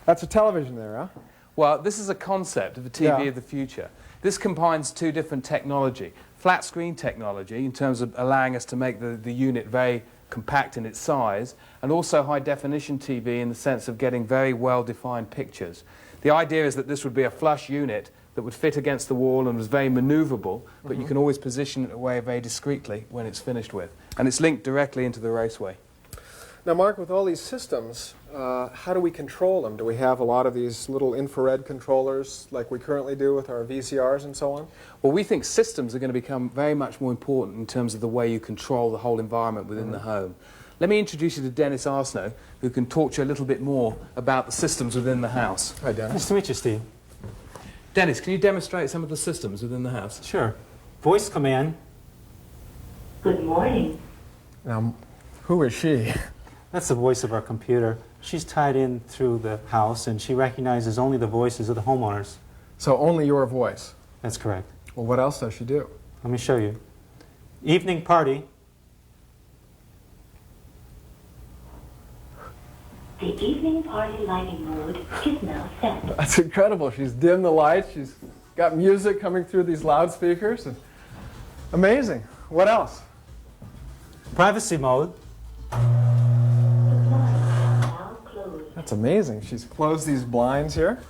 That's a television there, huh? Well, this is a concept of a TV of the future. This combines two different technology. Flat screen technology, in terms of allowing us to make the unit very compact in its size, and also high definition TV in the sense of getting very well-defined pictures. The idea is that this would be a flush unit that would fit against the wall and was very maneuverable, but you can always position it away very discreetly when it's finished with. And it's linked directly into the raceway. Now, Mark, with all these systems, how do we control them? Do we have a lot of these little infrared controllers like we currently do with our VCRs and so on? Well, we think systems are going to become very much more important in terms of the way you control the whole environment within the home. Let me introduce you to Dennis Arsenault, who can talk to you a little bit more about the systems within the house. Hi, Dennis. Nice to meet you, Steve. Dennis, can you demonstrate some of the systems within the house? Sure. Voice command. Good morning. Now, who is she? That's the voice of our computer. She's tied in through the house, and she recognizes only the voices of the homeowners. So only your voice? That's correct. Well, what else does she do? Let me show you. Evening party. The evening party lighting mode is now set. That's incredible. She's dimmed the lights. She's got music coming through these loudspeakers. And amazing. What else? Privacy mode. The blinds are now closed. That's amazing. She's closed these blinds here.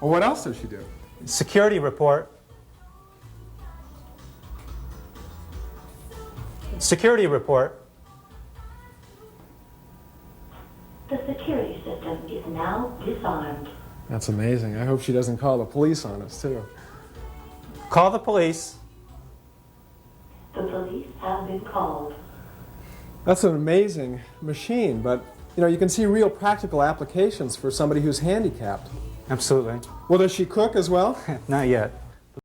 Well, what else does she do? Security report. Security report. The security system is now disarmed. That's amazing. I hope she doesn't call the police on us, too. Call the police. The police have been called. That's an amazing machine, but you know, you can see real practical applications for somebody who's handicapped. Absolutely. Well, does she cook as well? Not yet.